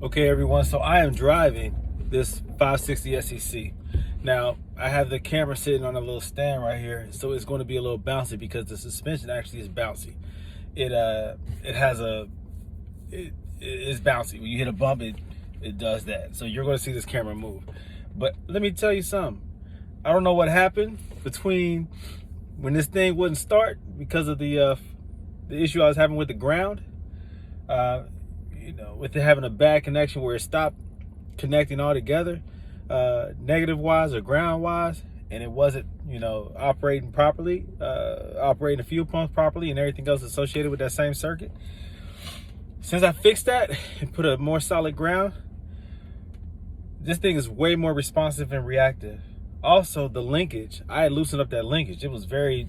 Okay, everyone, so I am driving this 560 SEC. Now, I have the camera sitting on a little stand right here, so it's going to be a little bouncy because the suspension actually is bouncy. It is bouncy. When you hit a bump, it does that. So you're going to see this camera move. But let me tell you something. I don't know what happened between when this thing wouldn't start because of the issue I was having with the ground. With it having a bad connection where it stopped connecting all together, negative wise or ground wise, and it wasn't, operating properly, operating the fuel pumps properly and everything else associated with that same circuit. Since I fixed that and put a more solid ground, this thing is way more responsive and reactive. Also, the linkage, I had loosened up that linkage. It was very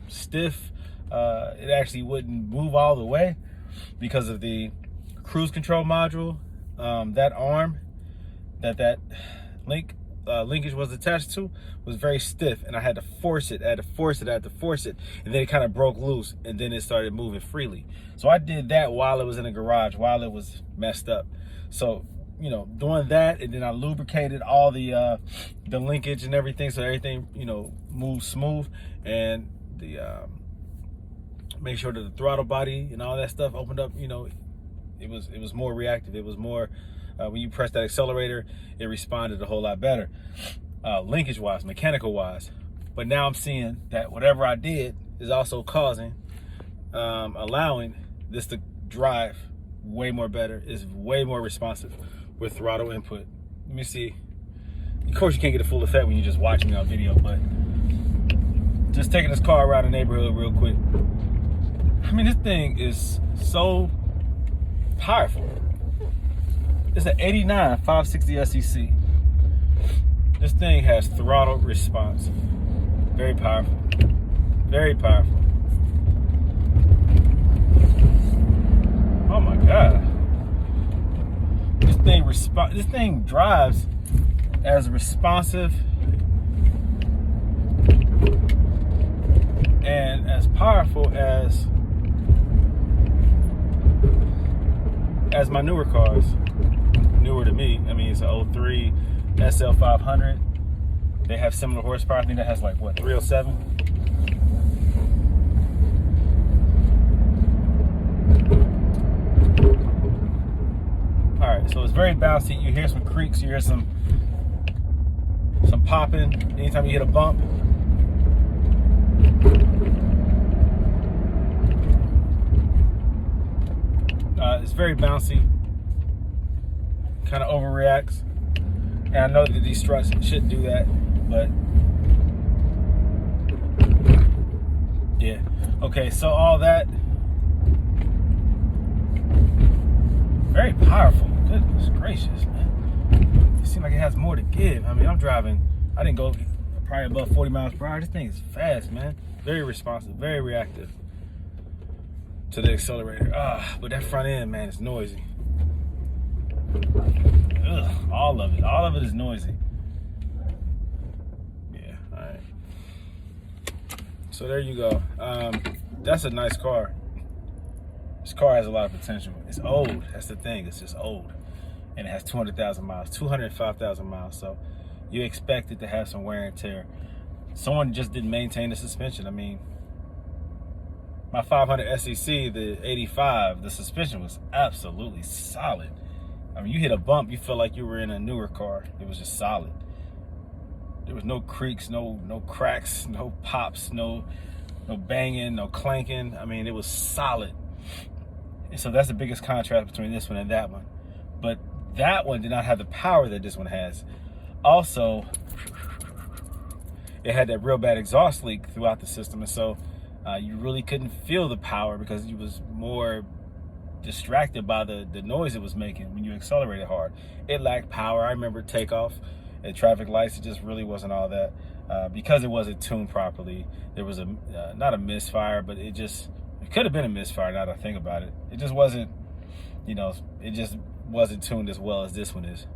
stiff. It actually wouldn't move all the way because of the cruise control module. That arm that linkage was attached to was very stiff, and I had to force it. And then it kind of broke loose, and then it started moving freely. So I did that while it was in the garage, while it was messed up. So doing that, and then I lubricated all the linkage and everything, so everything moves smooth, and the make sure that the throttle body and all that stuff opened up. It was more reactive. It was more when you press that accelerator, it responded a whole lot better, linkage wise, mechanical wise. But now I'm seeing that whatever I did is also causing, allowing this to drive way more better. It's way more responsive with throttle input. Let me see. Of course, you can't get a full effect when you're just watching me on video, but just taking this car around the neighborhood real quick. I mean, this thing is so powerful. It's an 89 560 SEC. This thing has throttle response. Very powerful. Very powerful. Oh my God. This thing drives as responsive and as powerful as my newer cars. Newer to me. I mean, it's an 03 SL500. They have similar horsepower. I think that has 307. All right, so it's very bouncy. You hear some creaks, you hear some popping anytime you hit a bump. It's very bouncy, kind of overreacts, and I know that these struts shouldn't do that, but yeah. Okay, so all that, very powerful. Goodness gracious, man. It seems like it has more to give. I mean, I didn't go probably above 40 miles per hour. This thing is fast, man. Very responsive, very reactive to the accelerator. But that front end, man, is noisy. Ugh, all of it is noisy. Yeah, all right. So there you go. That's a nice car. This car has a lot of potential. It's old. That's the thing. It's just old. And it has 200,000 miles, 205,000 miles. So you expect it to have some wear and tear. Someone just didn't maintain the suspension. I mean, my 500 SEC, the 85, the suspension was absolutely solid. I mean, you hit a bump, you felt like you were in a newer car. It was just solid. There was no creaks, no cracks, no pops, no banging, no clanking. I mean, it was solid. And so that's the biggest contrast between this one and that one. But that one did not have the power that this one has. Also, it had that real bad exhaust leak throughout the system, and so you really couldn't feel the power because you was more distracted by the noise it was making when you accelerated hard. It lacked power. I remember takeoff at traffic lights. It just really wasn't all that because it wasn't tuned properly. There was not a misfire, but it could have been a misfire now that I think about it. It just wasn't, it just wasn't tuned as well as this one is.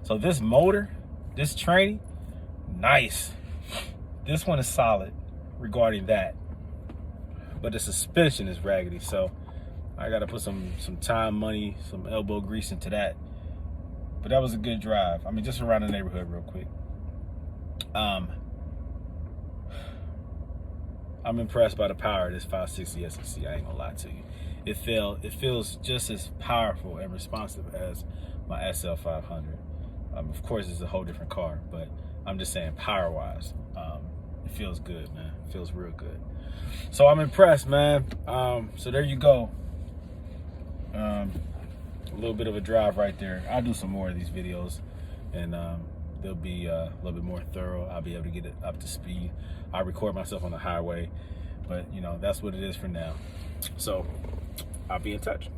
So this motor, this tranny, nice. This one is solid regarding that, but the suspension is raggedy. So I got to put some time, money, some elbow grease into that But that was a good drive. I mean, just around the neighborhood real quick. I'm impressed by the power of this 560 SEC. I ain't gonna lie to you. It feels just as powerful and responsive as my SL 500. Of course, it's a whole different car, but I'm just saying power-wise, it feels good, man. It feels real good. So I'm impressed, man. So there you go. A little bit of a drive right there. I'll do some more of these videos, and they'll be a little bit more thorough. I'll be able to get it up to speed. I record myself on the highway, but you know, that's what it is for now. So I'll be in touch.